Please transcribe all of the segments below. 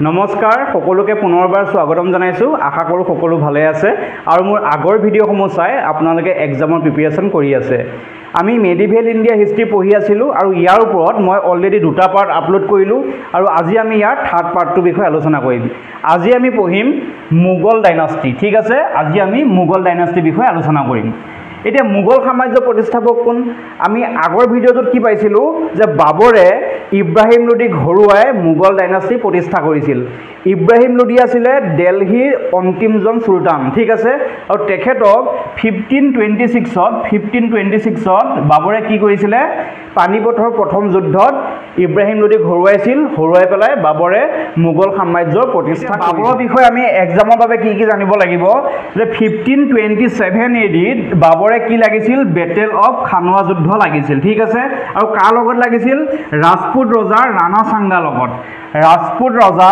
নমস্কাৰ সকলোকে পুনৰবাৰ স্বাগতম জনাইছো আশা কৰো সকলো ভালে আছে আৰু মোৰ আগৰ ভিডিঅ'সমূহ চাই আপোনালোকে এক্সামৰ প্ৰিপাৰেচন কৰি আছে আমি মেডিভেল ইণ্ডিয়া হিষ্ট্ৰী পঢ়ি আছিলো আৰু ইয়াৰ ওপৰত মই অলৰেডি দুটা পাৰ্ট আপলোড কৰিলো আৰু আজি আমি ইয়াৰ থাৰ্ড পাৰ্টটোৰ বিষয়ে আলোচনা কৰিম আজি আমি পঢ়িম মোগল ডাইনাষ্টি ঠিক আছে আজি আমি মোগল ডাইনাষ্টিৰ বিষয়ে আলোচনা কৰিম এতিয়া মোগল সাম্ৰাজ্য প্ৰতিষ্ঠাপক কোন আমি আগৰ ভিডিঅ'টোত কি পাইছিলো যে বাবৰে ইব্ৰাহিম লোদীক হৰুৱাই মোগল ডাইনাষ্টি প্ৰতিষ্ঠা কৰিছিল ইব্ৰাহিম লোদী আছিলে দিল্লীৰ অন্তিমজন সুলতান ঠিক আছে আৰু তেখেতক 1526ত বাবৰে কি কৰিছিলে পানিপথৰ প্ৰথম যুদ্ধত ইব্ৰাহিম লোদীক হৰুৱাই পেলাই বাবৰে মোগল সাম্ৰাজ্যৰ প্ৰতিষ্ঠা বাবৰৰ বিষয়ে আমি এক্সামৰ বাবে কি জানিব লাগিব যে 1527 এডিত বাবৰে কি লাগিছিল বেটেল অফ খানোৱা যুদ্ধ লাগিছিল ঠিক আছে আৰু কাৰ লগত লাগিছিল ৰাজপুত ৰজা ৰাণা সাংগা লগত ৰাজপুত ৰজা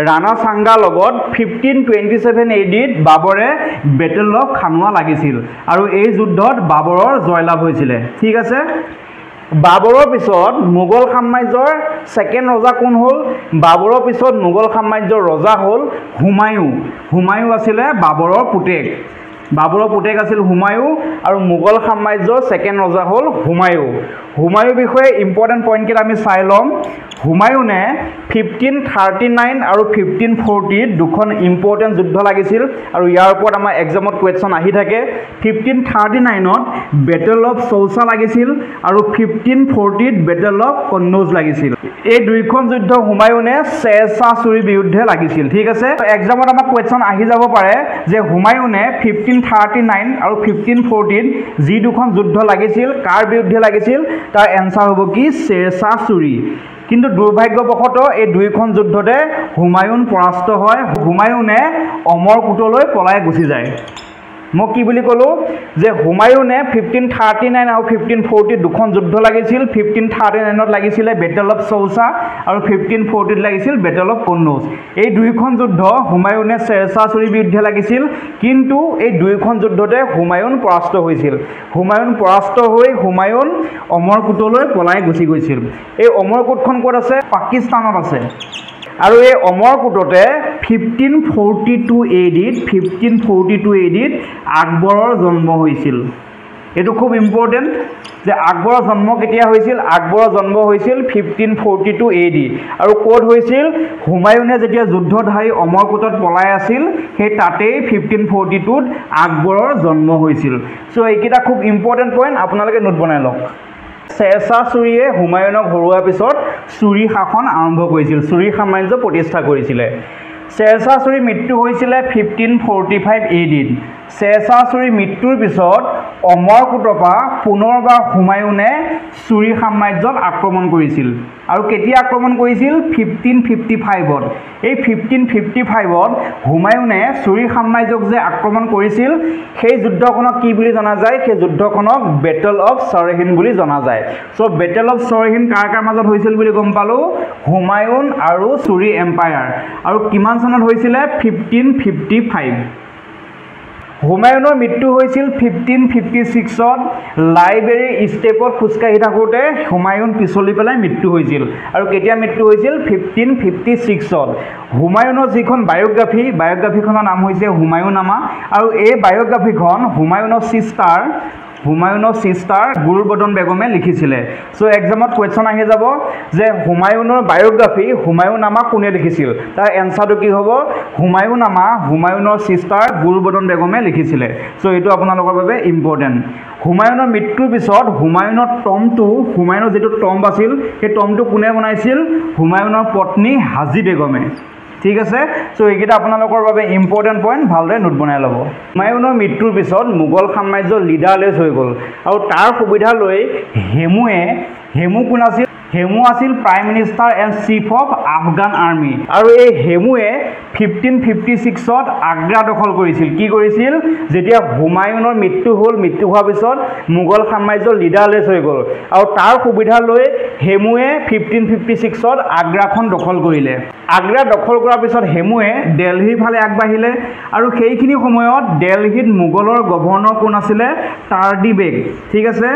ৰাণা সাংগা লগত 1527 এডিত বাবৰে বেটেল অফ খানোৱা লাগিছিল আৰু এই যুদ্ধত বাবৰৰ জয়লাভ হৈছিল ঠিক আছে বাবৰৰ পিছত মোগল সাম্ৰাজ্যৰ সেকেন্ড ৰজা কোন হল বাবৰৰ পিছত মোগল সাম্ৰাজ্যৰ ৰজা হল হুমায়ু আছিল বাবৰৰ পুতেক আছিল হুমায়ু আৰু মোগল সাম্ৰাজ্যৰ সেকেন্ড ৰজা হল হুমায়ুৰ বিষয়ে ইম্পৰ্টেন্ট পইণ্ট কেইটা আমি চাই লম হুমায়ুনে 1539 আৰু 1540 দুখন ইম্পৰ্টেন্ট যুদ্ধ লাগিছিল আৰু ইয়াৰ ওপৰত আমাৰ এক্সামত কোৱেশ্চন আহি থাকে 1539ত বেটেল অফ চৌচা লাগিছিল আৰু 1540ত বেটেল অফ কন্নৌজ লাগিছিল এই দুইখন যুদ্ধ হুমায়ুনে শ্বেৰশাহ সূৰীৰ বিৰুদ্ধে লাগিছিল ঠিক আছে এক্সামত আমাৰ কোৱেশ্চন আহি যাব পাৰে যে হুমায়ুনে 1539 আৰু 1540ত যি দুখন যুদ্ধ লাগিছিল কাৰ বিৰুদ্ধে লাগিছিল তাৰ এনসাৰ হ'ব কি শ্বেৰশাহ সূৰী কিন্তু দুৰ্ভাগ্যবশতঃ এই দুইখন যুদ্ধতে হুমায়ুন পৰাস্ত হয় হুমায়ুনে অমৰকোটলৈ পলাই গুচি যায় মই কি বুলি কলো যে হুমায়ুনে 1539 আৰু 1540 দুখন যুদ্ধ লাগিছিল 1539ত লাগিছিল বেটেল অফ চৌচা আৰু 1540ত লাগিছিল বেটেল অফ কন্নৌজ এই দুইখন যুদ্ধ হুমায়ুনে শ্বেৰশাহ সূৰীৰ বিৰুদ্ধে লাগিছিল কিন্তু এই দুইখন যুদ্ধতে হুমায়ুন পৰাস্ত হৈছিল হুমায়ুন অমৰকোটলৈ পলাই গুচি গৈছিল এই অমৰকোটখন ক'ত আছে পাকিস্তানত আছে আৰু এই অমৰকোটতে 1542 এডিত আকবৰৰ জন্ম হৈছিল এটো খুব ইম্পৰ্টেন্ট যে আকবৰৰ জন্ম কেতিয়া হৈছিল আকবৰৰ জন্ম হৈছিল 1542 এডি আৰু কোড হৈছিল হুমায়ুনে যেতিয়া যুদ্ধধাৰী অমৰকোটত পলাই আছিল সেই তাতেই 1542ত আকবৰৰ জন্ম হৈছিল সো এইকেইটা খুব ইম্পৰ্টেন্ট পইণ্ট আপোনালোকে নোট বনাই লওক শ্বেৰশাহ সূৰীয়ে হুমায়ুনক হৰুৱাৰ পিছত সূৰী শাসন আৰম্ভ কৰিছিল সূৰী সাম্ৰাজ্য প্ৰতিষ্ঠা কৰিছিল শ্বেৰশাহ সূৰীৰ মৃত্যু হৈছিল 1545 এডিত শ্বেৰশাহ সূৰীৰ মৃত্যুৰ পিছত অমৰকোটৰ পৰা পুনৰবাৰ হুমায়ুনে সূৰী সাম্ৰাজ্যত আক্ৰমণ কৰিছিল আৰু কেতিয়া আক্ৰমণ কৰিছিল 1555ত এই 1555ত হুমায়ুনে সূৰী সাম্ৰাজ্যক যে আক্ৰমণ কৰিছিল সেই যুদ্ধখনক কি বুলি জনা যায় সেই যুদ্ধখনক বেটেল অফ সৰহিন্দ বুলি জনা যায় সো বেটেল অফ সৰহিন্দ কাৰ মাজত হৈছিল বুলি গম পালো হুমায়ুন আৰু সূৰী এম্পায়াৰ আৰু কিমান চনত হৈছিল 1555 হুমায়ুনৰ মৃত্যু হৈছিল 1556ত লাইব্ৰেৰী ষ্টেপত খুজকাঢ়ি থাকোঁতে হুমায়ুন পিছলি পেলাই মৃত্যু হৈছিল আৰু কেতিয়া মৃত্যু হৈছিল 1556ত হুমায়ুনৰ যিখন বায়োগ্ৰাফিখনৰ নাম হৈছে হুমায়ুনামা আৰু এই বায়োগ্ৰাফিখন হুমায়ুনৰ সিস্টাৰ গুলবদন বেগমে লিখিছিলে সো এক্সামত কোৱেশ্চন আহি যাব যে হুমায়ুনৰ বায়োগ্ৰাফি হুমায়ুনামা কোনে লিখিছিল তাৰ এনসাৰটো কি হ'ব হুমায়ুনৰ সিস্টাৰ গুলবদন বেগমে লিখিছিলে সো এইটো আপোনালোকৰ বাবে ইম্পৰ্টেন্ট হুমায়ুনৰ মৃত্যুৰ পিছত হুমায়ুনৰ যেটো টম্ব আছিল সেই টম্বটো কোনে বনাইছিল হুমায়ুনৰ পত্নী হাজি বেগমে ঠিক আছে সো এইকেইটা আপোনালোকৰ বাবে ইম্পৰ্টেন্ট পইণ্ট ভালদৰে নোট বনাই ল'ব হুমায়ুনৰ মৃত্যুৰ পিছত মোগল সাম্ৰাজ্য লিডাৰলেছ হৈ গ'ল আৰু তাৰ সুবিধা লৈ হেমু কোন আছিল হেমু আছিল prime minister and chief of Afghan army আৰু এই হেমুৱে 1556ত আগ্ৰা দখল কৰিছিল কি কৰিছিল যেতিয়া হুমায়ুনৰ মৃত্যু হোৱাৰ পিছত মোগল সাম্ৰাজ্য লিডাৰলেছ হৈ গ'ল আৰু তাৰ সুবিধা লৈ হেমুৱে 1556ত আগ্ৰাখন দখল কৰিলে আগ্ৰা দখল কৰাৰ পিছত হেমুৱে দিল্লীৰ ফালে আগবাঢ়িলে আৰু সেইখিনি সময়ত দিল্লীত মোগলৰ গভৰ্ণৰ কোন আছিল টাৰ্ডি বেগ ঠিক আছে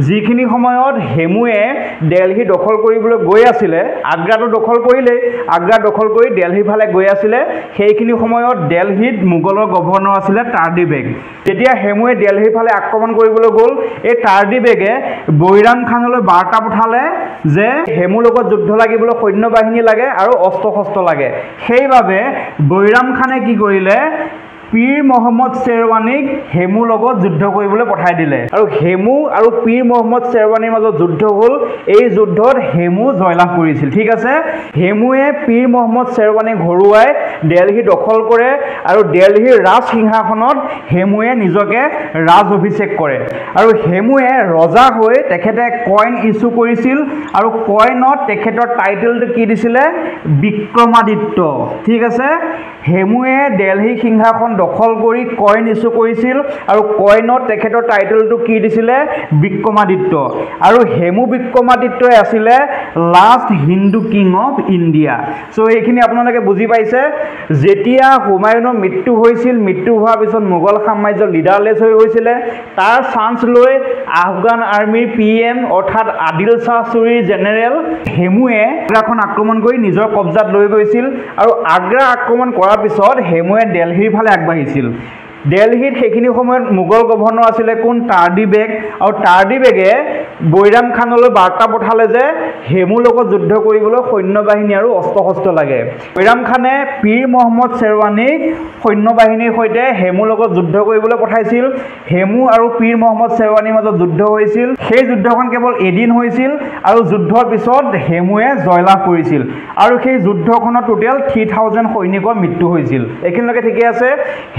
যিখিনি সময়ত হেমুৱে দিল্লী দখল কৰিবলৈ গৈ আছিলে আগ্ৰাটো দখল কৰিলে আগ্ৰা দখল কৰি দিল্লীৰ ফালে গৈ আছিলে সেইখিনি সময়ত দিল্লীত মোগলৰ গভৰ্ণৰ আছিলে টাৰ্ডি বেগ তেতিয়া হেমুৱে দিল্লীৰ ফালে আক্ৰমণ কৰিবলৈ গ'ল এই টাৰ্ডি বেগে বৈৰাম খানলৈ বাৰ্তা পঠালে যে হেমুৰ লগত যুদ্ধ লাগিবলৈ সৈন্য বাহিনী লাগে আৰু অস্ত্ৰ শস্ত্ৰ লাগে সেইবাবে বৈৰাম খানে কি কৰিলে পীৰ মহম্মদ শ্বেৰৱানীক হেমুৰ লগত যুদ্ধ কৰিবলৈ পঠাই দিলে আৰু হেমু আৰু পীৰ মহম্মদ শ্বেৰৱানীৰ মাজত যুদ্ধ হ'ল এই যুদ্ধত হেমু জয়লাভ কৰিছিল ঠিক আছে হেমুৱে পীৰ মহম্মদ শ্বেৰৱানীক হৰুৱাই দিল্লী দখল কৰে আৰু দিল্লীৰ ৰাজ সিংহাসনত হেমুৱে নিজকে ৰাজ অভিষেক কৰে আৰু হেমুৱে ৰজা হৈ তেখেতে কইন ইস্যু কৰিছিল আৰু কইনত তেখেতৰ টাইটেলটো কি দিছিলে বিক্ৰমাদিত্য ঠিক আছে হেমুৱে দিল্লী সিংহাসন দখল কৰি কইন ইস্যু কৰিছিল আৰু কইনত তেখেতৰ টাইটেলটো কি দিছিলে বিক্ৰমাদিত্য আৰু হেমু বিক্ৰমাদিত্যই আছিলে last Hindu king of India so এইখিনি আপোনালোকে বুজি পাইছে যেতিয়া হুমায়ুনৰ মৃত্যু হৈছিল মৃত্যু হোৱাৰ পিছত মোগল সাম্ৰাজ্য লিডাৰলেছ হৈ গৈছিলে তাৰ চান্স লৈ আফগান আৰ্মিৰ পিএম অৰ্থাৎ আদিল শাহ চুৰিৰ জেনেৰেল হেমুৱে আগ্ৰাখন আক্ৰমণ কৰি নিজৰ কব্জাত লৈ গৈছিল আৰু আগ্ৰা আক্ৰমণ কৰাৰ পিছত হেমুৱে দিল্লীৰ ফালে আগবাঢ়িছিল দিল্লীত সেইখিনি সময়ত মোগল গভৰ্ণৰ আছিলে কোন টাৰ্ডি বেগ আৰু টাৰ্ডি বেগে বৈৰাম খানলৈ বাৰ্তা পঠালে যে হেমুৰ লগত যুদ্ধ কৰিবলৈ সৈন্য বাহিনী আৰু অস্ত্ৰ শস্ত্ৰ লাগে বৈৰাম খানে পীৰ মহম্মদ শ্বেৰৱানীক সৈন্য বাহিনীৰ সৈতে হেমুৰ লগত যুদ্ধ কৰিবলৈ পঠাইছিল হেমু আৰু পীৰ মহম্মদ শ্বেৰৱানীৰ মাজত যুদ্ধ হৈছিল সেই যুদ্ধখন কেৱল এদিন হৈছিল আৰু যুদ্ধৰ পিছত হেমুৱে জয়লাভ কৰিছিল আৰু সেই যুদ্ধখনত টোটেল 3000 সৈনিকৰ মৃত্যু হৈছিল এইখিনিলৈকে ঠিকে আছে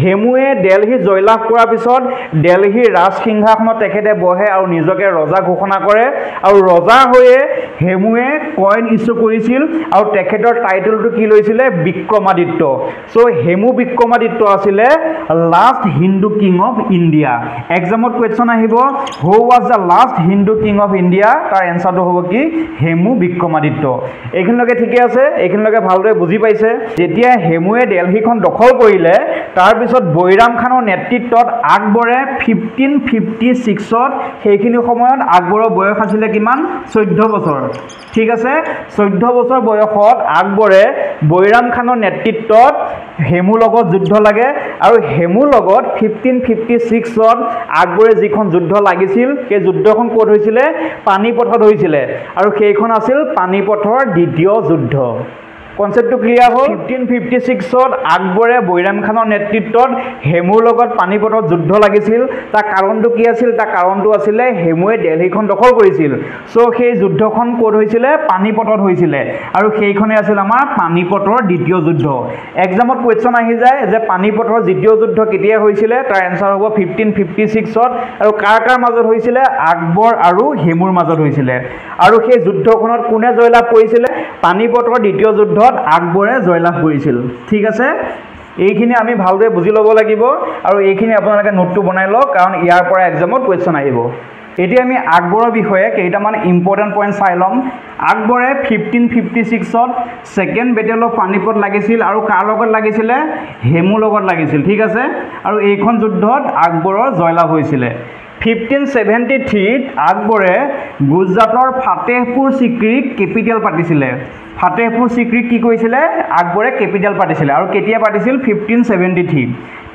হেমুৱে দিল্লী জয়লাভ কৰাৰ পিছত দিল্লীৰ ৰাজ সিংহাসনত তেখেতে বহে আৰু নিজকে ৰজা ঘোষণা কৰে আৰু ৰজা হৈয়ে হেমুৱে কইন ইস্যু কৰিছিল আৰু তেখেতৰ টাইটেলটো কি লৈছিলে বিক্ৰমাদিত্য সো হেমু বিক্ৰমাদিত্য আছিলে last Hindu king of India এক্সামত কোৱেশ্চন আহিব who was the last Hindu king of India তাৰ এনসাৰটো হ'ব কি হেমু বিক্ৰমাদিত্য এইখিনিলৈকে ঠিকে আছে এইখিনিলৈকে ভালদৰে বুজি পাইছে যেতিয়া হেমুৱে দিল্লীখন দখল কৰিলে তাৰ পিছত বৈৰাম খানৰ নেতৃত্বত আকবৰে 1556ত সেইখিনি সময়ত আকবৰৰ বয়স আছিলে কিমান 14 বছৰ ঠিক আছে 14 বছৰ বয়সত আকবৰে বৈৰাম খানৰ নেতৃত্বত হেমুৰ লগত যুদ্ধ লাগে আৰু হেমুৰ লগত 1556ত আকবৰে যিখন যুদ্ধ লাগিছিল সেই যুদ্ধখন ক'ত হৈছিলে পানীপথত হৈছিলে আৰু সেইখন আছিল পানীপথৰ দ্বিতীয় যুদ্ধ কনসেপ্টটো ক্লিয়াৰ হ'ল 1556ত আকবৰে বৈৰাম খানৰ নেতৃত্বত হেমুৰ লগত পানীপথত যুদ্ধ লাগিছিল তাৰ কাৰণটো কি আছিল তাৰ কাৰণটো আছিল হেমুৱে দিল্লীখন দখল কৰিছিল সো সেই যুদ্ধখন ক'ত হৈছিলে পানীপথত হৈছিলে আৰু সেইখনে আছিল আমাৰ পানীপথৰ দ্বিতীয় যুদ্ধ এক্সামত কোৱেশ্চন আহি যায় যে পানীপথৰ দ্বিতীয় যুদ্ধ কেতিয়া হৈছিলে তাৰ এনসাৰ হ'ব 1556ত আৰু কাৰ কাৰ মাজত হৈছিলে আকবৰ আৰু হেমুৰ মাজত হৈছিলে আৰু সেই যুদ্ধখনত কোনে জয়লাভ কৰিছিলে পানীপথৰ দ্বিতীয় যুদ্ধ আকবৰে জয়লাভ কৰিছিল ঠিক আছে এইখিনি আমি ভালদৰে বুজি ল'ব লাগিব আৰু এইখিনি আপোনালোকে নোটটো বনাই লওক কাৰণ ইয়াৰ পৰা এক্সামত কোৱেশ্চন আহিব এতিয়া আমি আকবৰৰ বিষয়ে কেইটামান ইম্পৰ্টেণ্ট পইণ্ট চাই ল'ম আকবৰে 1556ত সেকেন্ড বেটেল অফ পানীপথ লাগিছিল আৰু কাৰ লগত লাগিছিলে হেমুৰ লগত লাগিছিল ঠিক আছে আৰু এইখন যুদ্ধত আকবৰৰ জয়লাভ হৈছিলে 1573ত আকবৰে গুজৰাটৰ ফাতেহপুৰ সিক্ৰীক কেপিটেল পাতিছিলে ফাতেহপুৰ সিক্ৰীক কি কৈছিলে আকবৰে কেপিটেল পাতিছিলে আৰু কেতিয়া পাতিছিল 1573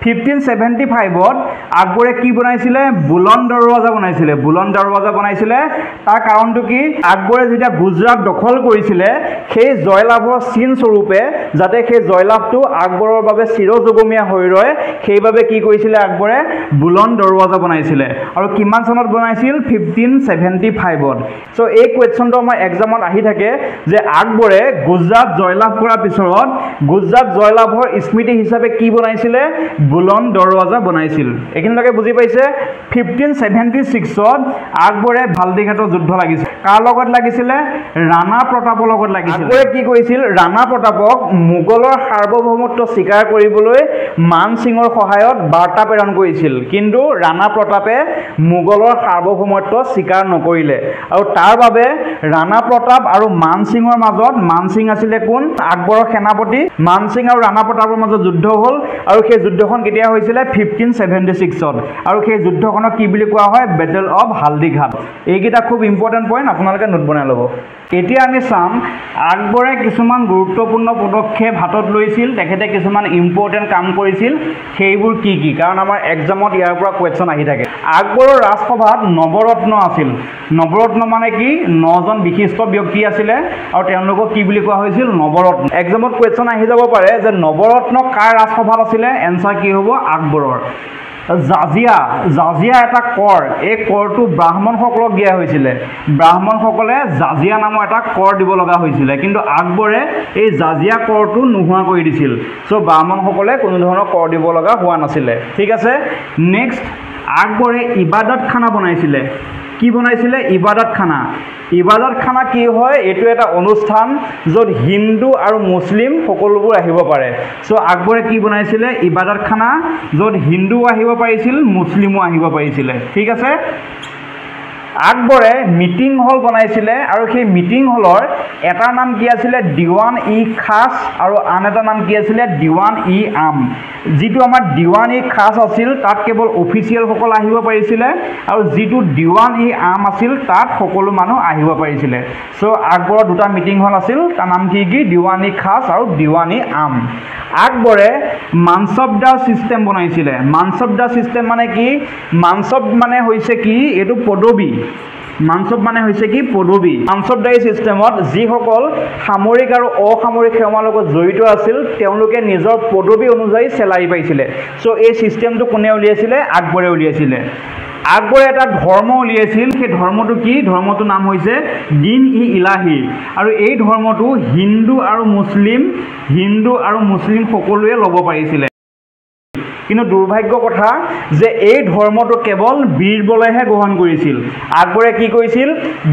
1575ত আকবৰে কি বনাইছিলে বুলন্দ দৰৱাজা বনাইছিলে তাৰ কাৰণটো কি আকবৰে যেতিয়া গুজৰাট দখল কৰিছিলে সেই জয়লাভৰ চিন স্বৰূপে যাতে সেই জয়লাভটো আকবৰৰ বাবে চিৰজগমীয়া হৈ ৰয় সেইভাবে কি কৰিছিলে আকবৰে বুলন্দ দৰৱাজা বনাইছিলে আৰু কিমান চনত বনাইছিল 1575ত সো এই কোৱেশ্চনটো আমাৰ এক্সামত আহি থাকে যে আকবৰে গুজৰাট জয়লাভ কৰাৰ পিছত গুজৰাট জয়লাভৰ স্মৃতি হিচাপে কি বনাইছিলে বুলন্দ দৰৱাজা বনাইছিল এইখিনিলৈকে বুজি পাইছে 1576ত আকবৰে হালদিঘাটৰ যুদ্ধ লাগিছিল কাৰ লগত লাগিছিলে ৰাণা প্ৰতাপৰ লগত লাগিছিল আকবৰে কি কৰিছিল ৰাণা প্ৰতাপক মোগলৰ সাৰ্বভৌমত্ব স্বীকাৰ কৰিবলৈ মান সিঙৰ সহায়ত বাৰ্তা প্ৰেৰণ কৰিছিল কিন্তু ৰাণা প্ৰতাপে মোগলৰ সাৰ্বভৌমত্ব স্বীকাৰ নকৰিলে আৰু তাৰ বাবে ৰাণা প্ৰতাপ আৰু মান সিঙৰ মাজত মান সিং আছিলে কোন আকবৰৰ সেনাপতি মান সিং আৰু ৰাণা প্ৰতাপৰ মাজত যুদ্ধ হ'ল আৰু সেই যুদ্ধখন কেতিয়া হৈছিলে 1576ত আৰু সেই যুদ্ধখনক কি বুলি কোৱা হয় বেটেল অফ হালদিঘাট এইকেইটা খুব ইম্পৰ্টেণ্ট পইণ্ট আপোনালোকে নোট বনাই ল'ব এতিয়া আমি চাম আকবৰে কিছুমান গুৰুত্বপূৰ্ণ পদক্ষেপ হাতত লৈছিল তেখেতে কিছুমান ইম্পৰ্টেণ্ট কাম কৰিছিল সেইবোৰ কি কি কাৰণ আমাৰ এক্সামত ইয়াৰ পৰা কোৱেশ্চন আহি থাকে আকবৰৰ ৰাজসভাত নৱৰত্ন আছিল নৱৰত্ন মানে কি 9জন বিশিষ্ট ব্যক্তি আছিলে আৰু তেওঁলোকক কি বুলি কোৱা হৈছিল নৱৰত্ন এক্সামত কোৱেশ্চন আহি যাব পাৰে যে নৱৰত্ন কাৰ ৰাজসভাত আছিলে এনসাৰ কি হ'ব আকবৰৰ জাজিয়া এটা কৰ এই কৰটো ব্ৰাহ্মণসকলক দিয়া হৈছিলে ব্ৰাহ্মণসকলে জাজিয়া নামৰ এটা কৰ দিব লগা হৈছিলে কিন্তু আকবৰে এই জাজিয়া কৰটো নোহোৱা কৰি দিছিল সো ব্ৰাহ্মণসকলে কোনো ধৰণৰ কৰ দিব লগা হোৱা নাছিলে ঠিক আছে নেক্সট আকবৰে ইবাদতখানা বনাইছিলে কি বনাইছিলে ইবাদতখানা কি হয় এইটো এটা অনুষ্ঠান য'ত হিন্দু আৰু মুছলিম সকলোবোৰ আহিব পাৰে সো আকবৰে কি বনাইছিলে ইবাদতখানা য'ত হিন্দু আহিব পাৰিছিল মুছলিমো আহিব পাৰিছিলে ঠিক আছে আকবৰে মিটিং হল বনাইছিলে আৰু সেই মিটিং হলৰ এটা নাম কি আছিলে দিৱান ই খাস আৰু আন এটা নাম কি আছিলে দিৱান ই আম যেটো আমাৰ দিৱান ই খাস আছিল তাত কেৱল অফিচিয়েল সকল আহিব পাৰিছিলে আৰু যেটো দিৱান ই আম আছিল তাত সকলো মানুহ আহিব পাৰিছিলে সো আকবৰৰ দুটা মিটিং হল আছিল তাৰ নাম কি দিৱান ই খাস আৰু দিৱান ই আম আকবৰে মানসবদাৰ সিস্টেম বনাইছিলে মানসবদাৰ সিস্টেম মানে কি মানসব মানে হৈছে কি এটো পদবী মানসব মানে হৈছে কি পদবী মানসবদাৰী সিস্টেমত যি সকল সামৰিক আৰু অসামৰিক সেৱাৰ লগত জড়িত আছিল তেওঁলোকে নিজৰ পদবী অনুযায়ী চেলাৰি পাইছিলে সো এই সিস্টেমটো কোনে উলিয়াইছিলে আকবৰে উলিয়াইছিলে আকবৰে এটা ধৰ্ম উলিয়াইছিল সেই ধৰ্মটো কি ধৰ্মটো নাম হৈছে দিন ই ইলাহি আৰু এই ধৰ্মটো হিন্দু আৰু মুছলিম সকলোৱে ল'ব পাৰিছিলে কিন্তু দুৰ্ভাগ্য কথা যে এই ধৰ্মটো কেৱল বীৰবলেহে গ্ৰহণ কৰিছিল আকবৰে কি কৰিছিল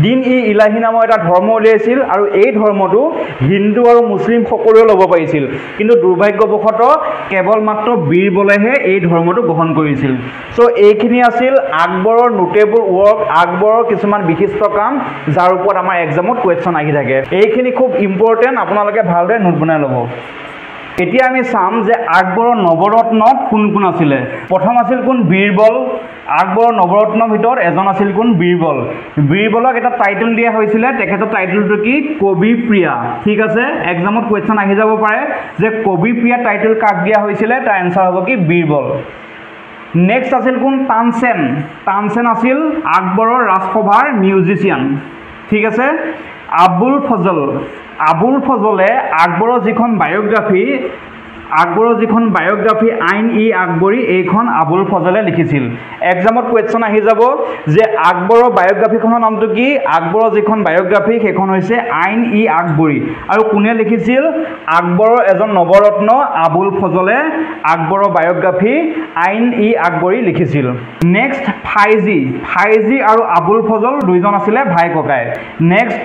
দিন ই ইলাহি নামৰ এটা ধৰ্ম উলিয়াইছিল আৰু এই ধৰ্মটো হিন্দু আৰু মুছলিম সকলোৱে ল'ব পাৰিছিল কিন্তু দুৰ্ভাগ্যবশতঃ কেৱল মাত্ৰ বীৰবলেহে এই ধৰ্মটো গ্ৰহণ কৰিছিল সো এইখিনি আছিল আকবৰৰ নোটেবল ৱৰ্ক আকবৰৰ কিছুমান বিশিষ্ট কাম যাৰ ওপৰত আমাৰ এক্সামত কোৱেশ্চন আহি থাকে এইখিনি খুব ইম্পৰ্টেণ্ট আপোনালোকে ভালদৰে নোট বনাই ল'ব এতিয়া আমি চাম যে আকবৰৰ নৱৰত্নত কোন কোন আছিলে প্ৰথম আছিল কোন বীৰবল আকবৰৰ নৱৰত্নৰ ভিতৰত এজন আছিল কোন বীৰবলক এটা টাইটেল দিয়া হৈছিলে তেখেতৰ টাইটেলটো কি কবি প্ৰিয়া ঠিক আছে এক্সামত কোৱেশ্চন আহি যাব পাৰে যে কবি প্ৰিয়া টাইটেল কাক দিয়া হৈছিলে তাৰ এনসাৰ হ'ব কি বীৰবল নেক্সট আছিল কোন তানসেন আছিল আকবৰৰ ৰাজসভাৰ মিউজিচিয়ান ঠিক আছে আবুল ফজলে আকবৰৰ যিখন বায়োগ্ৰাফি আইন ই আকবৰী এইখন আবুল ফজলে লিখিছিল এক্সামত কোৱেশ্চন আহি যাব যে আকবৰৰ বায়োগ্ৰাফিখনৰ নামটো কি আকবৰৰ যিখন বায়োগ্ৰাফি সেইখন হৈছে আইন ই আকবৰী আৰু কোনে লিখিছিল আকবৰৰ এজন নৱৰত্ন আবুল ফজলে আকবৰৰ বায়োগ্ৰাফি আইন ই আকবৰী লিখিছিল নেক্সট ফাইজি আৰু আবুল ফজল দুইজন আছিলে ভাই ককাই নেক্সট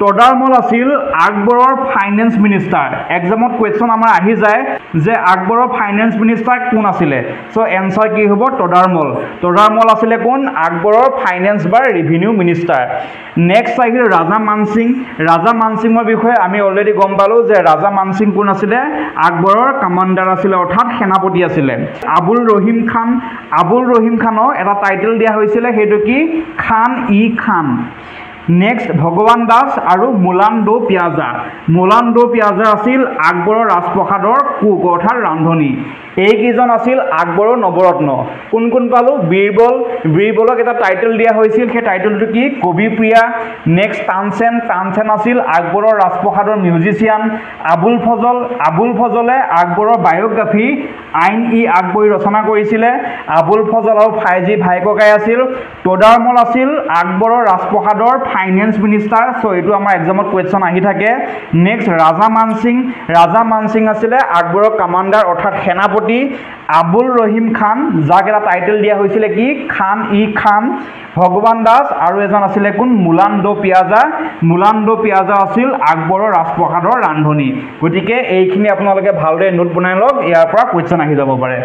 তদাৰমল আছিল আকবৰৰ ফাইনেন্স মিনিষ্টাৰ এক্সামত কোৱেশ্চন আমাৰ আহি যায় যে আকবৰৰ ফাইনেন্স মিনিষ্টাৰ কোন আছিলে সো এনসাৰ কি হ'ব তদাৰমল আছিলে কোন আকবৰৰ ফাইনেন্স বা ৰেভিনিউ মিনিষ্টাৰ নেক্সট আহিল ৰাজা মানসিঙৰ বিষয়ে আমি অলৰেডি গম পালো যে ৰাজা মানসিং কোন আছিলে আকবৰৰ কমাণ্ডাৰ আছিলে অৰ্থাৎ সেনাপতি আছিলে আবুল ৰহিম খানৰ এটা টাইটেল দিয়া হৈছিলে সেইটো কি খান ই খান নেক্সট ভগৱান দাস আৰু মোলান দো পিয়াজা আছিল আকবৰৰ ৰাজপ্ৰসাদৰ কুক অৰ্থাৎ ৰান্ধনী এইকেইজন আছিল আকবৰৰ নৱৰত্ন কোন পালো বীৰবলক এটা টাইটেল দিয়া হৈছিল সেই টাইটেলটো কি কবি প্ৰিয়া নেক্সট তানসেন আছিল আকবৰৰ ৰাজপ্ৰসাদৰ মিউজিচিয়ান আবুল ফজলে আকবৰৰ বায়োগ্ৰাফি আইন ই আকবৰী ৰচনা কৰিছিলে আবুল ফজল আৰু ফাইজি ভাই ককাই আছিল তদাৰমল আছিল আকবৰৰ ৰাজপ্ৰসাদৰ ফাইনেন্স মিনিষ্টাৰ সো এইটো আমাৰ এক্সামত কোৱেশ্চন আহি থাকে নেক্সট ৰাজা মানসিং আছিলে আকবৰৰ কমাণ্ডাৰ অৰ্থাৎ সেনাপতি আবুল ৰহিম খান যাক এটা টাইটেল দিয়া হৈছিলে কি খান ই খান ভগৱান দাস আৰু এজন আছিলে কোন মোলান দো পিয়াজা আছিল আকবৰৰ ৰাজপ্ৰসাদৰ ৰান্ধনী গতিকে এইখিনি আপোনালোকে ভালদৰে নোট বনাই লওক ইয়াৰ পৰা কোৱেশ্চন আহি যাব পাৰে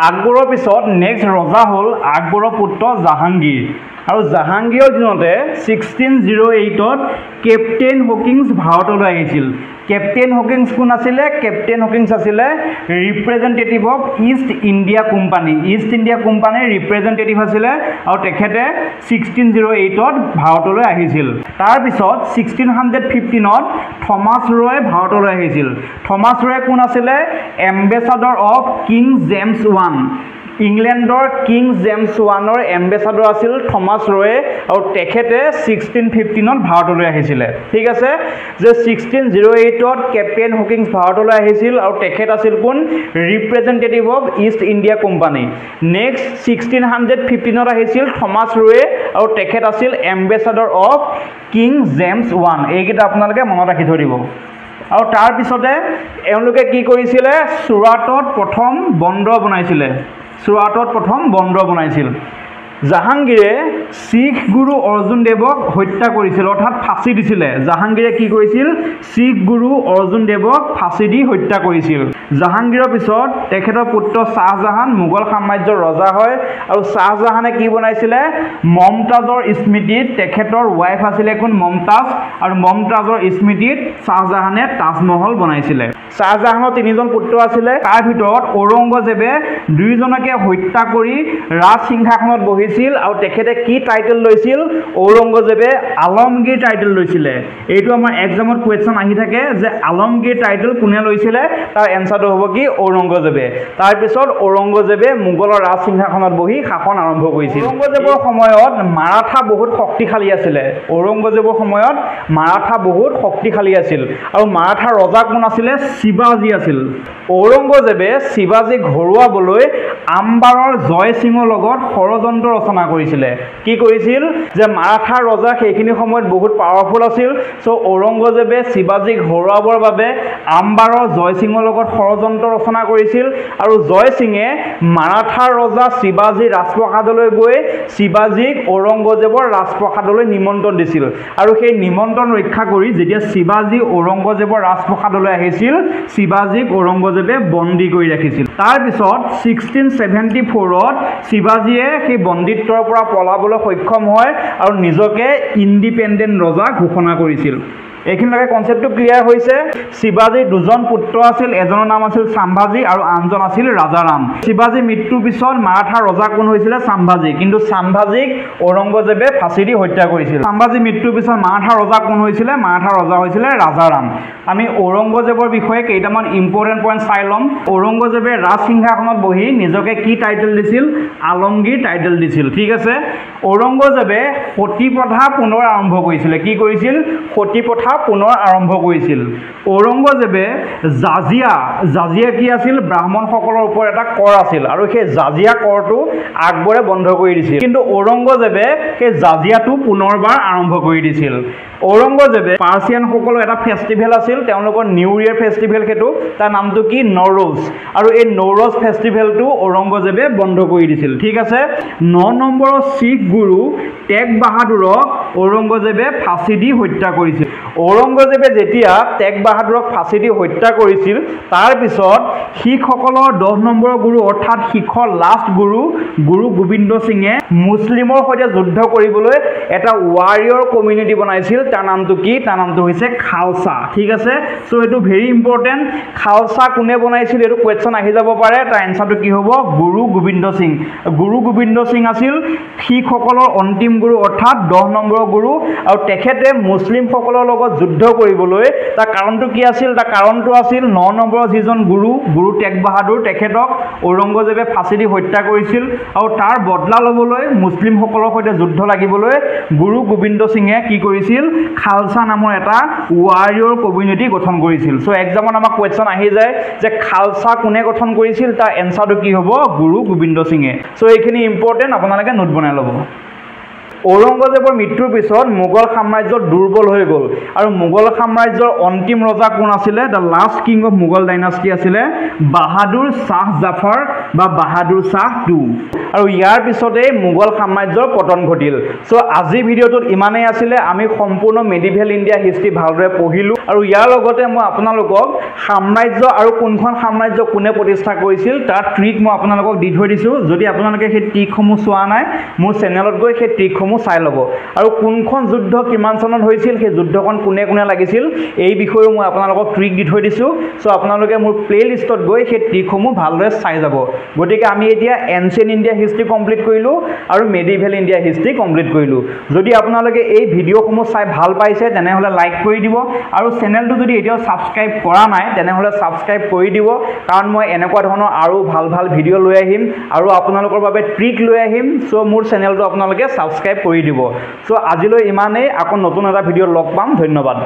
আকবৰৰ পিছত নেক্সট ৰজা হ'ল আকবৰৰ পুত্ৰ জাহাংগীৰ আৰু জাহাংগীৰৰ দিনতে 1608ত কেপ্টেইন হকিংছ ভাৰতলৈ আহিছিল। কেপ্টেইন হকিংছ কোন আছিলে? কেপ্টেইন হকিংছ আছিলে representative of East India company. East India কোম্পানীৰ ৰিপ্ৰেজেণ্টেটিভ আছিলে আৰু তেখেতে 1608ত ভাৰতলৈ আহিছিল। তাৰপিছত 1615ত থমাছ ৰয়ে ভাৰতলৈ আহিছিল। থমাছ ৰয়ে কোন আছিলে? Ambassador of king James one. ইংলেণ্ডৰ কিং জেমছ ওৱানৰ এম্বেছাডৰ আছিল থমাছ ৰয়ে আৰু তেখেতে 1615ত ভাৰতলৈ আহিছিলে। ঠিক আছে, যে 1608ত কেপ্টেইন হকিংছ ভাৰতলৈ আহিছিল আৰু তেখেত আছিল কোন? Representative of East India company. Next 1615ত আহিছিল থমাছ ৰয়ে আৰু তেখেত আছিল ambassador of king James one. এইকেইটা আপোনালোকে মনত ৰাখি থৈ দিব। আৰু তাৰপিছতে এওঁলোকে কি কৰিছিলে? চুৰাটত প্ৰথম বন্দৰ বনাইছিলে। চুৰাটত প্ৰথম বন্দৰ বনাইছিল। জাহাংগীৰে শিখ গুৰু অৰ্জুন দেৱক হত্যা কৰিছিল, অৰ্থাৎ ফাঁচি দিছিলে। জাহাংগীৰে কি কৰিছিল? শিখ গুৰু অৰ্জুন দেৱক ফাঁচি দি হত্যা কৰিছিল। জাহাংগীৰৰ পিছত তেখেতৰ পুত্ৰ শ্বাহজাহান মোগল সাম্ৰাজ্যৰ ৰজা হয় আৰু শ্বাহজাহানে কি বনাইছিলে? মমতাজৰ স্মৃতিত, তেখেতৰ ৱাইফ আছিলে কোন? মমতাজ, আৰু মমতাজৰ স্মৃতিত শ্বাহজাহানে তাজমহল বনাইছিলে। শ্বাহজাহানৰ 3জন পুত্ৰ আছিলে, তাৰ ভিতৰত ঔৰংগজেবে 2জনকে হত্যা কৰি ৰাজ সিংহাসনত বহিছিল আৰু তেখেতে কি টাইটেল লৈছিল? ঔৰংগজেবে আলমগীৰ টাইটেল লৈছিলে। এইটো আমাৰ এক্সামত কুৱেশ্যন আহি থাকে যে আলমগীৰ টাইটেল কোনে লৈছিলে? তাৰ এনচাৰটো হ'ব কি? ঔৰংগজেবে। তাৰপিছত ঔৰংগজেবে মোগলৰ ৰাজ সিংহাসনত বহি শাসন আৰম্ভ কৰিছিল। ঔৰংগজেবৰ সময়ত মাৰাঠা বহুত শক্তিশালী আছিলে। ঔৰংগজেবৰ সময়ত মাৰাঠা বহুত শক্তিশালী আছিল আৰু মাৰাঠাৰ ৰজা কোন আছিলে? শিৱাজী আছিল। ঔৰংগজেবে শিৱাজীক হৰুৱাবলৈ আম্বাৰৰ জয় সিঙৰ লগত ষড়যন্ত্ৰ ৰচনা কৰিছিলে। কি কৰিছিল? যে মাৰাঠাৰ ৰজা সেইখিনি সময়ত বহুত পাৱাৰফুল আছিল, চ' ঔৰংগজেবে শিৱাজীক হৰুৱাবৰ বাবে আম্বাৰৰ জয় সিঙৰ লগত ষড়যন্ত্ৰ ৰচনা কৰিছিল আৰু জয় সিঙে মাৰাঠাৰ ৰজা শিৱাজীৰ ৰাজপ্ৰসাদলৈ গৈ শিৱাজীক ঔৰংগজেবৰ ৰাজপ্ৰসাদলৈ নিমন্ত্ৰণ দিছিল আৰু সেই নিমন্ত্ৰণ ৰক্ষা কৰি যেতিয়া শিৱাজী ঔৰংগজেবৰ ৰাজপ্ৰসাদলৈ আহিছিল, শিৱাজীক ঔৰংগজেবে বন্দী কৰি ৰাখিছিল। তাৰপিছত 1674ত শিৱাজীয়ে সেই বন্দীত্বৰ পৰা পলাবলৈ সক্ষম হয় আৰু নিজকে ইণ্ডিপেণ্ডেণ্ট ৰজা ঘোষণা কৰিছিল। এইখিনিলৈকে কনচেপ্টটো ক্লিয়াৰ হৈছে। শিৱাজীৰ 2জন পুত্ৰ আছিল, এজনৰ নাম আছিল চাম্ভাজী আৰু আনজন আছিল ৰাজাৰাম। শিৱাজীৰ মৃত্যুৰ পিছত মাৰাঠাৰ ৰজা কোন হৈছিলে? চাম্ভাজী, কিন্তু চাম্ভাজীক ঔৰংগজেবে ফাঁচি দি হত্যা কৰিছিল। চাম্ভাজীৰ মৃত্যুৰ পিছত মাৰাঠাৰ ৰজা কোন হৈছিলে? মাৰাঠাৰ ৰজা হৈছিলে ৰাজাৰাম। আমি ঔৰংগজেবৰ বিষয়ে কেইটামান ইম্পৰ্টেণ্ট পইণ্ট চাই ল'ম। ঔৰংগজেবে ৰাজ সিংহাসনত বহি নিজকে কি টাইটেল দিছিল? আলমগীৰ টাইটেল দিছিল। ঠিক আছে, ঔৰংগজেবে সতী প্ৰথা পুনৰ আৰম্ভ কৰিছিলে। কি কৰিছিল? সতী প্ৰথা পুনৰ আৰম্ভ কৰিছিল। ঔৰংগজেবে জাজিয়া কি আছিল? ব্ৰাহ্মণসকলৰ ওপৰত এটা কৰ আছিল আৰু সেই জাজিয়া কৰটো আকবৰে বন্ধ কৰি দিছিল, কিন্তু ঔৰংগজেবে সেই জাজিয়াটো পুনৰবাৰ আৰম্ভ কৰি দিছিল। ঔৰংগজেবে পাৰ্চিয়ানসকলৰ এটা ফেষ্টিভেল আছিল, তেওঁলোকৰ নিউ ইয়েৰ ফেষ্টিভেল, সেইটো তাৰ নামটো কি? নৌৰোজ। আৰু এই নৌৰোজ ফেষ্টিভেলটো ঔৰংগজেবে বন্ধ কৰি দিছিল। ঠিক আছে, 9 নম্বৰৰ শিখ গুৰু টেগ বাহাদুৰক ঔৰংগজেবে ফাঁচি দি হত্যা কৰিছিল। ঔৰংগজেবে যেতিয়া টেগ বাহাদুৰক ফাঁচি দি হত্যা কৰিছিল, তাৰপিছত শিখসকলৰ 10 নম্বৰৰ গুৰু অৰ্থাৎ শিখৰ লাষ্ট গুৰু গোবিন্দ সিঙে মুছলিমৰ সৈতে যুদ্ধ কৰিবলৈ এটা ৱাৰিয়ৰ কমিউনিটি বনাইছিল। তাৰ নামটো কি? তাৰ নামটো হৈছে খালছা। ঠিক আছে, চ' এইটো ভেৰি ইম্পৰ্টেণ্ট। খালছা কোনে বনাইছিল? এইটো কুৱেশ্যন আহি যাব পাৰে। তাৰ এনচাৰটো কি হ'ব? গুৰু গোবিন্দ সিং। গুৰু গোবিন্দ সিং আছিল শিখসকলৰ অন্তিম গুৰু অৰ্থাৎ 10 নম্বৰৰ গুৰু আৰু তেখেতে মুছলিমসকলৰ লগত যুদ্ধ কৰিবলৈ তাৰ কাৰণটো কি আছিল? তাৰ কাৰণটো আছিল 9 নম্বৰৰ যিজন গুৰু টেগ বাহাদুৰ, তেখেতক ঔৰংগজেবে ফাঁচি দি হত্যা কৰিছিল আৰু তাৰ বদলা ল'বলৈ মুছলিমসকলৰ সৈতে যুদ্ধ লাগিবলৈ গুৰু গোবিন্দ সিঙে কি কৰিছিল? খালছা নামৰ এটা ৱাৰিয়ৰ কমিউনিটি গঠন কৰিছিল। চ' এক্সামত আমাক কুৱেশ্যন আহি যায় যে খালছা কোনে গঠন কৰিছিল? তাৰ এনচাৰটো কি হ'ব? গুৰু গোবিন্দ সিঙে। চ' এইখিনি ইম্পৰ্টেণ্ট, আপোনালোকে নোট বনাই ল'ব। ঔৰংগজেবৰ মৃত্যুৰ পিছত মোগল সাম্ৰাজ্য দুৰ্বল হৈ গ'ল আৰু মোগল সাম্ৰাজ্যৰ অন্তিম ৰজা কোন আছিলে? The last king of Mughal dynasty আছিলে বাহাদুৰ শ্বাহ জাফৰ বা বাহাদুৰ শ্বাহ II। আৰু ইয়াৰ পিছতে মোগল সাম্ৰাজ্যৰ পতন ঘটিল। সো আজি ভিডিঅ'টোত ইমানেই আছিলে। আমি সম্পূৰ্ণ মেডিভেল ইণ্ডিয়া হিষ্ট্ৰী ভালদৰে পঢ়িলোঁ আৰু ইয়াৰ লগতে মই আপোনালোকক সাম্ৰাজ্য আৰু কোনখন সাম্ৰাজ্য কোনে প্ৰতিষ্ঠা কৰিছিল তাৰ ট্ৰিক মই আপোনালোকক দি থৈ দিছোঁ। যদি আপোনালোকে সেই ট্ৰিকসমূহ চোৱা নাই মোৰ চেনেলত গৈ সেই ট্ৰিকসমূহ চাই ল'ব। আৰু কোনখন যুদ্ধ কিমান চনত হৈছিল, সেই যুদ্ধখন কোনে কোনে লাগিছিল, এই বিষয়েও মই আপোনালোকক ট্ৰিক দি থৈ দিছোঁ। সো আপোনালোকে মোৰ প্লে লিষ্টত গৈ সেই ট্ৰিকসমূহ ভালদৰে চাই যাব। গতিকে আমি এতিয়া এনচিয়েণ্ট ইণ্ডিয়া হিষ্ট্ৰী কমপ্লিট কৰিলোঁ আৰু মেডিভেল ইণ্ডিয়া হিষ্ট্ৰী কমপ্লিট কৰিলোঁ। যদি আপোনালোকে এই ভিডিঅ'সমূহ চাই ভাল পাইছে তেনেহ'লে লাইক কৰি দিব আৰু চেনেলটো যদি এতিয়াও ছাবস্ক্ৰাইব কৰা নাই তেনেহ'লে ছাবস্ক্ৰাইব কৰি দিব, কাৰণ মই এনেকুৱা ধৰণৰ আৰু ভাল ভাল ভিডিঅ' লৈ আহিম আৰু আপোনালোকৰ বাবে ট্ৰিক লৈ আহিম। সো মোৰ চেনেলটো আপোনালোকে ছাবস্ক্ৰাইব কৰি দিব। সো আজিলৈ ইমানেই, আকৌ নতুন এটা ভিডিঅ' লগ পাম। ধন্যবাদ।